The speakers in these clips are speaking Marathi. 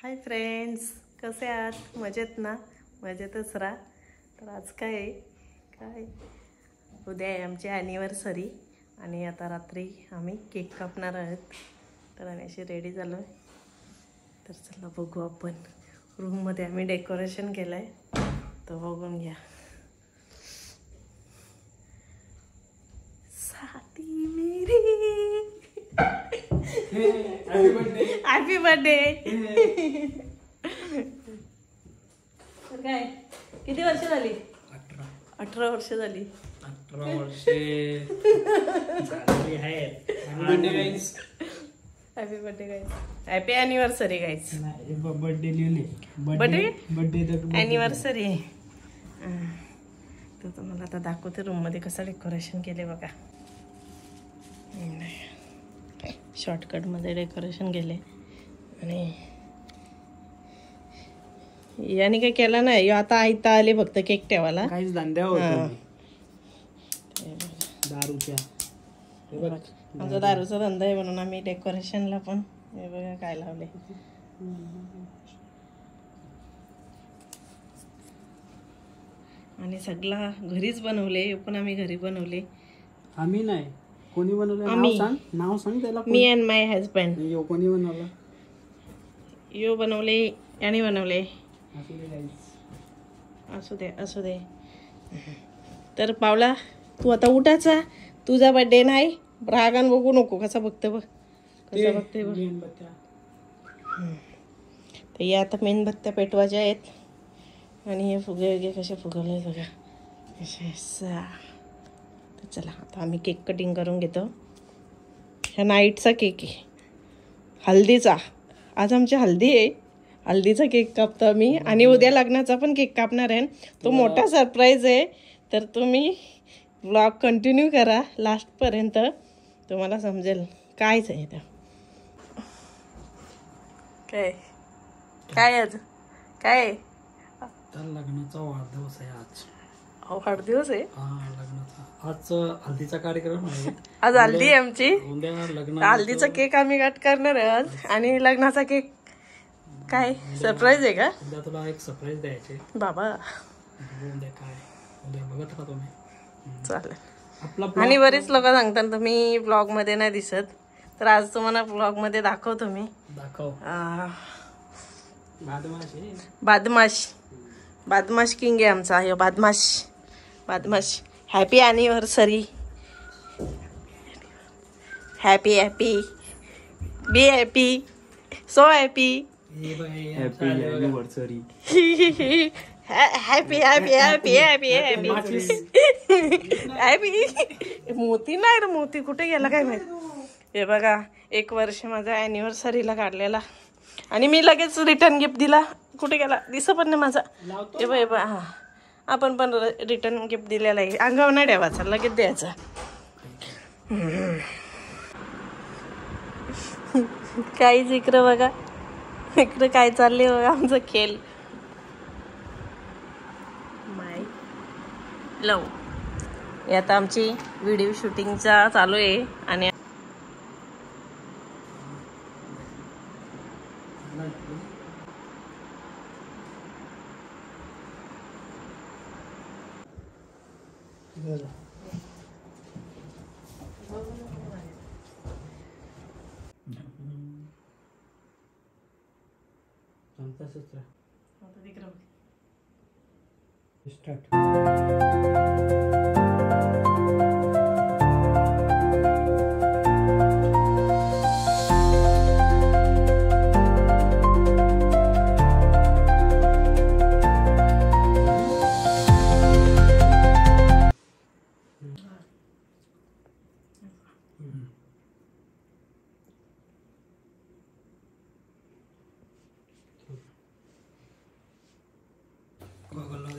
हाय फ्रेंड्स, कसे आहात? मजेत ना? मजेतच राहा. तर आज काय उद्या आहे आमची ॲनिव्हर्सरी आणि आता रात्री आम्ही केक कापणार आहोत. तर आम्ही अशी रेडी झालो आहे. तर चला बघू, आपण रूममध्ये आम्ही डेकोरेशन केलं आहे, तर बघून घ्या. साथी मेरी हॅपी बर्थडे. तर काय किती वर्ष झाली? 18 वर्ष झाली. 18 वर्षे झाली आहेत. Happy birthday guys, happy anniversary guys. Birthday लिहिले, बर्थडे ॲनिव्हर्सरी आहे. तर तुम्हाला आता दाखवते रूममध्ये कसं डेकोरेशन केले बघा. शॉर्टकटमध्ये डेकोरेशन केले आणि याने काही केलं नाही. आता आयता आले फक्त केक ठेवायला. काहीच धंद्या होता दारूच्या. आमचा दारूचा धंदा आहे म्हणून आम्ही डेकोरेशनला पण हे बघा काय लावले. आणि सगळा घरीच बनवले, पण आम्ही घरी बनवले. आम्ही नाही, कोणी बनवलं? आम्ही. नाव सांग त्याला. मी अँड माय हजबंड. यो कोणी बनवलं? यो बनवले, याने बनवले. असू दे. असू दे. तर पावला, तू आता उठायचा. तुझा बर्थडे नाही. रागान बघू नको. कसा बघते बघ, कसा बघते बघ. तर या आता मेणबत्त्या पेटवायच्या आहेत आणि हे फुगे वगैरे कसे फुगवले बघा असे. तर चला आता आम्ही केक कटिंग करून घेतो. ह्या नाईटचा केक आहे, हल्दीचा. आज आमची हल्दी आहे. हल्दीचा केक कापतो आम्ही आणि उद्या लग्नाचा पण केक कापणार आहे. तो मोठा सरप्राईज आहे. तर तुम्ही व्लॉग कंटिन्यू करा लास्टपर्यंत, तुम्हाला समजेल कायच आहे ते. काय आज काय लग्नाचा वाढदिवस आहे आज. वाढदिवस आहे लग्नाचा आज हल्दीचा कार्यक्रम आहे. आज हल्दी आहे आमची. उद्या लग्न. हल्दीचा केक आम्ही कट करणार आहे आज आणि लग्नाचा केक काय सरप्राईज आहे का? उद्या तुला एक सरप्राईज द्यायचे बाबा. उद्या काय, उद्या बघत राहा तुम्ही. चालेल. आणि बरेच लोक सांगतात तुम्ही ब्लॉग मध्ये नाही दिसत, तर आज तुम्हाला ब्लॉग मध्ये दाखवतो मी. दाखव. बादमाश किंग आहे आमचा. हे बादमाश. Happy anniversary. Happy be happy, so happy. Happy anniversary. Happy Moti नाही रे, मोती कुठे गेला काय माहिती. हे बघा, 1 वर्ष माझा ॲनिव्हर्सरीला काढलेला आणि मी लगेच रिटर्न गिफ्ट दिला. कुठे गेला दिसत पण नाही माझा. हे बघा, हा आपण पण रिटर्न गिफ्ट दिलेला आहे. अंगावर नाही ठेवायचा, लगेच द्यायचा. काहीच इकडं बघा, इकडं काय चाललंय बघा आमचं खेळ. माय लव. हे आता आमची व्हिडिओ शूटिंगचा चालू आहे आणि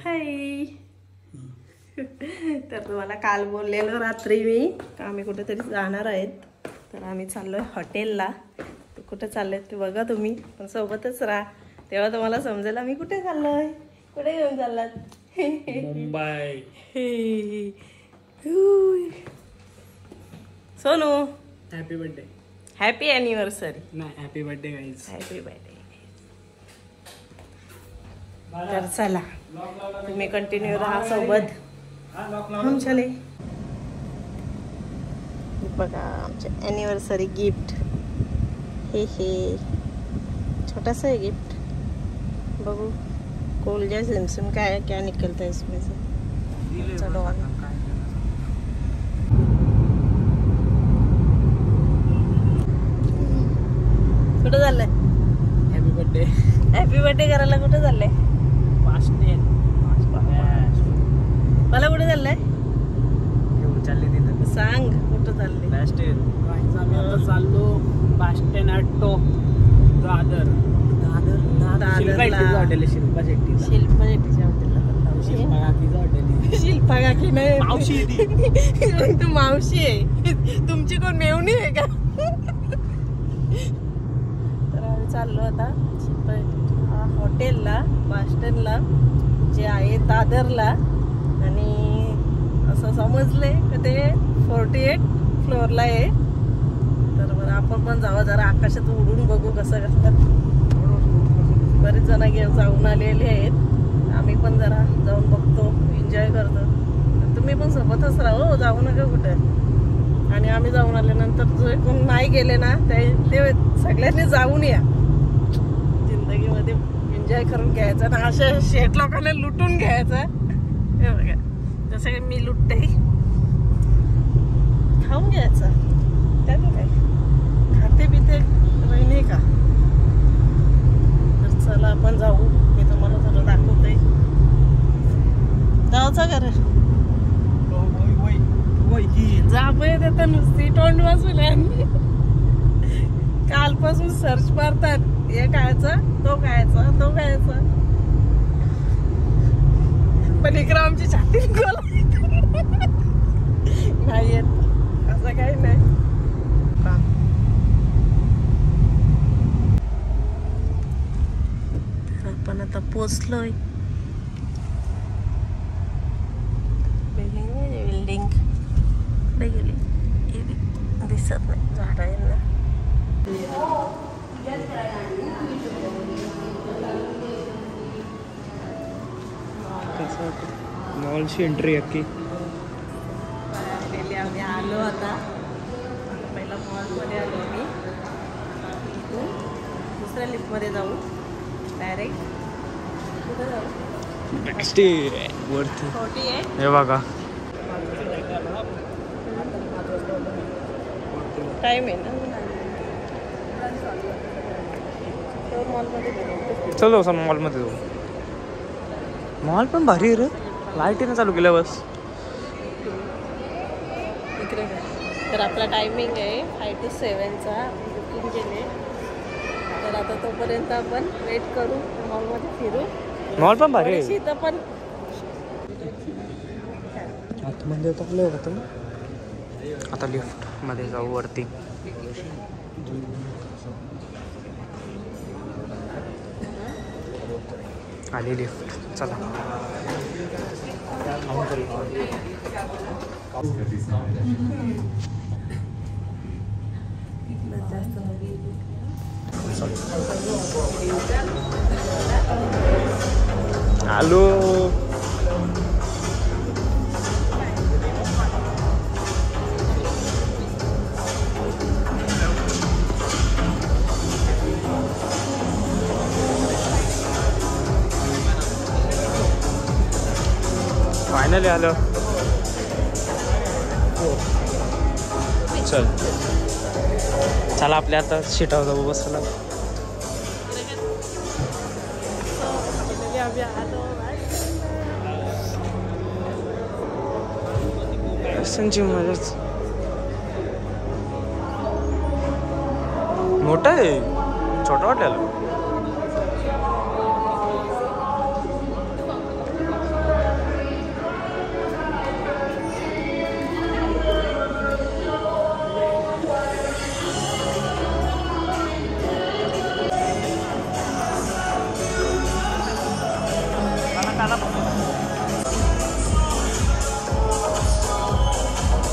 हाय. तर तुम्हाला काल बोललेलो रात्री मी का आम्ही कुठेतरी जाणार आहेत. तर आम्ही चाललोय हॉटेलला. तर कुठे चाललोय ते बघा तुम्ही, पण सोबतच राहा, तेव्हा तुम्हाला समजेल आम्ही कुठे चाललोय. कुठे घेऊन चाललात? Mumbai. Sonu, happy birthday. Happy anniversary. नाही, happy birthday guys. Happy birthday. तर चला तुम्ही कंटिन्यू राहा सोबत. हम चले. बघा आमचे ॲनिव्हर्सरी गिफ्ट. हे छोटासा आहे गिफ्ट. बघू कोलजा सिमसिम काय क्या निकलता है इसमें से. चलो कुठं चाललंय? Happy birthday. हॅपी बर्थडे करायला कुठं चाललंय? मला कुठे चाललंय चालले तिथं सांग. कुठं चाललंय? आता चाललो bus stand auto Dadar. Hotel Shilpa Shetty. Shilpa शेट्टीच्या हॉटेलला. शिल्पा काकीचं हॉटेल. शिल्पा काकी नाही मावशी ती. तू मावशी आहे. तुमची कोण मेवणी आहे का? तर आम्ही चाललो आता शिल्पा हॉटेलला बस स्टँडला जे आहे दादरला. आणि असं समजले की ते 48 फ्लोअरला आहे. तर बरं आपण पण जावं जरा आकाशात उडून बघू कसं कसं. बरेच जण जाऊन आलेले आहेत. आम्ही पण जरा जाऊन बघतो एन्जॉय करतो. तुम्ही पण सोबतच राहा जाऊ नका कुठं. आणि आम्ही जाऊन आल्यानंतर जे कोण नाही गेले ना ते सगळ्यांनी जाऊन या. जिंदगीमध्ये एन्जॉय करून घ्यायचा ना. अशा शेट लोकांना लुटून घ्यायचा. हे बघा जसं मी लुटते खाऊन घ्यायचं. काय काय खाते पिते नाही का. तर चला आपण जाऊ. मी तुम्हाला जरा दाखवते. जायचं घर जाबय देतात नुसती तोंड वाजवल्या. कालपासून सर्च मारतात. हे खायचा तो खायचा तो खायचा. पण इकडं आमची छाती नाही येत असं काही नाही. आपण आता पोचलोय. बिल्डिंग कुठे गेली दिसत नाही. झाड आहे ना. मॉलची एंट्री अक्की. आम्ही आलो आता. पहिला मॉलमध्ये आलो आम्ही. दुसऱ्या लिफ्टमध्ये जाऊ डायरेक्ट. कुठं जाऊ? छोटी आहे हे बघा. टाईम आहे ना. मॉलमध्ये चलो सर मॉलमध्ये जाऊ. मॉल पण भारी आहे रे. लाईटीने चालू केल्या बस. इकडे तर आपला टायमिंग आहे 5 to 7चा. बुकिंग केले. तर आता तोपर्यंत आपण वेट करू. मॉलमध्ये फिरू. मॉल पण भारी आहे. इथं पण आतमध्ये टाकलं होतं ना. आता लिफ्ट मध्ये जाऊ वरती. आली लिफ्ट. चला आलो. फायनली आलो. चल चला आपल्या आता सीटावर जाऊ बसला. संची मजाच मोठा आहे. छोटा वाटलेला.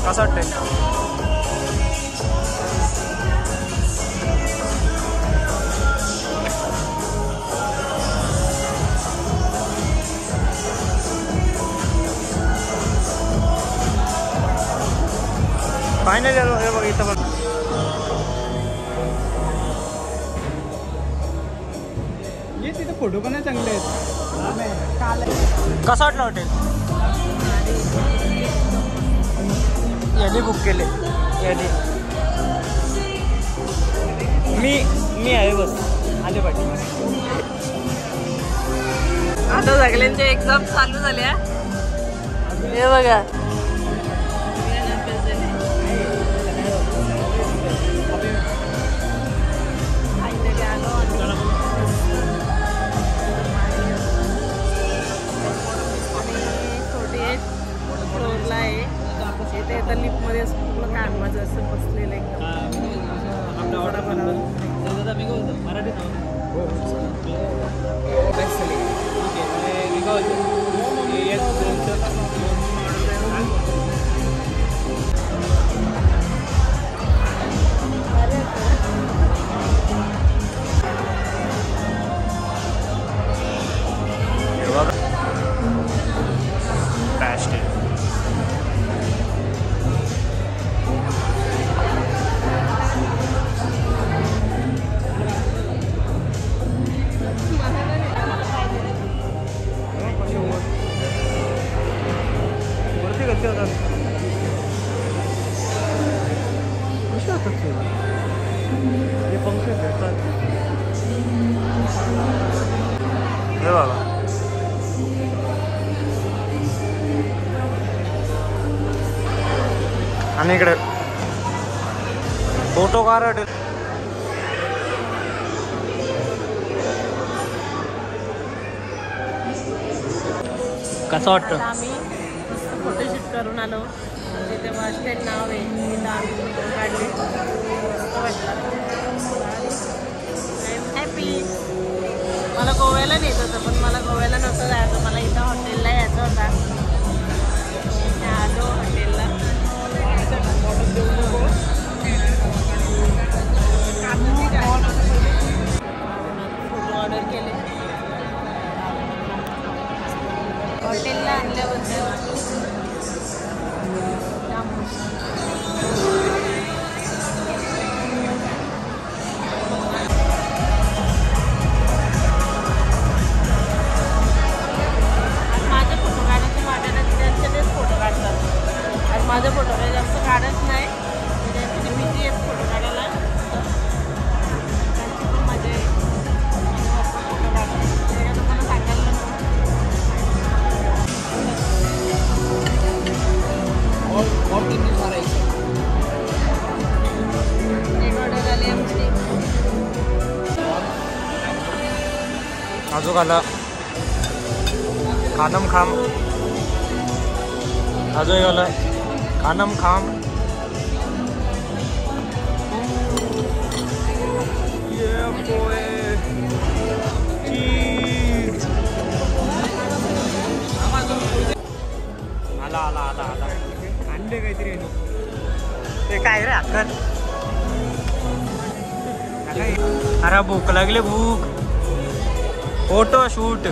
कसं वाटतंय? फायनली आलो. हे बघ इथं बघ. तिथे फोटो पण चांगले आहेत. कसं वाटलं हॉटेल? याने बुक केले याने. मी आहे बस. आले पाटील. आता सगळ्यांच्या एक्झाम चालू झाल्या. हे बघा फ्लोअरला आहे. इथे आता लिफ्टमध्ये असं पूर्ण कामाचं असं बसलेलं आहे. आपला ऑर्डर पण मी बोलतो मराठीत आणि इकडे फोटो कार हॉटेल. कसं वाटतं? आम्ही फोटोशूट करून आलो. तिथे वाचलेलं नाव आहे. तिथं आम्ही फोटो काढले. मस्त वाटलं. I am happy. मला गोव्याला नेत होतं पण मला गोव्याला नव्हतं जायचं. मला इथं हॉटेलला यायचं होता. आलो हॉटेलला. फोटो ऑर्डर केले. हॉटेलला आणल्याबद्दल माझे फोटो काढायचे माझ्या त्यांचे फोटो काढतात. आणि माझे फोटो काही जास्त काढत नाही. त्यांची भीती आहे फोटो काढायला. त्यांची पण मजा आहे. फोटो काढतात ते तुम्हाला सांगायला एक ऑर्डर आली आमची. अजून आला खानम खाम. अजून आलं खानम खाम. आला आला आला आला. अंडे काहीतरी ते काय रे अक्कल. अरे भूक लागली भूक. Photo shoot.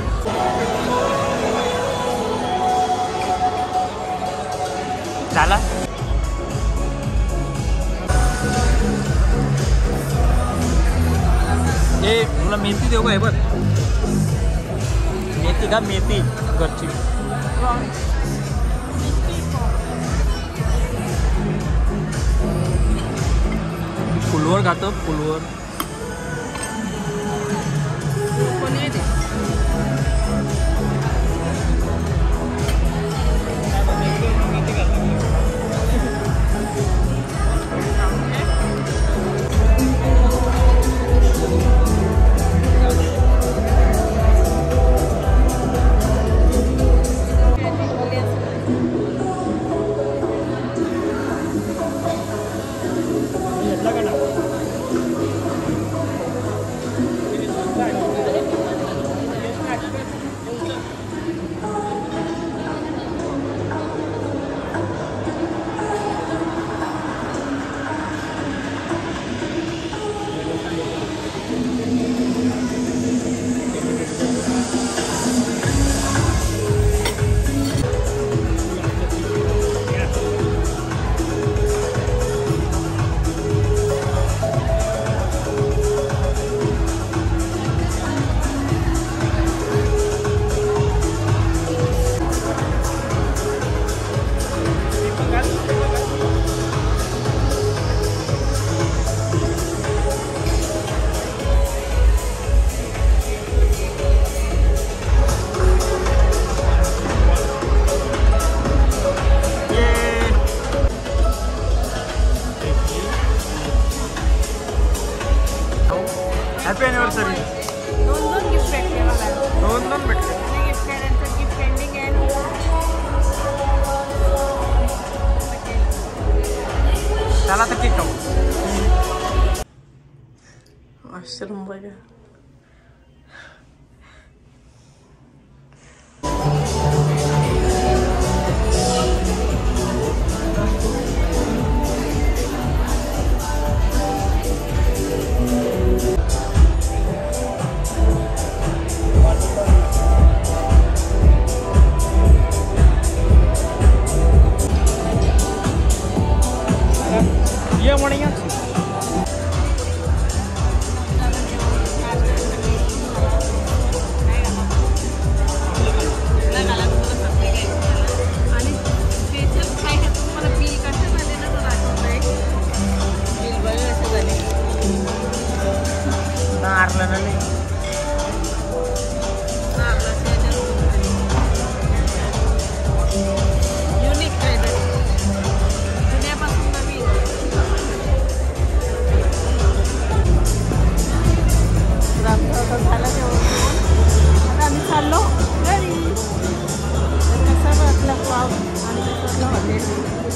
झाला. हे तुला मेथी देऊ का? हे बघ मेथी का? मेथी घरची. फुलवर खातो फुलवर. कोणी येते?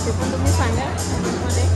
ते पण तुम्ही सांगा कमेंटमध्ये.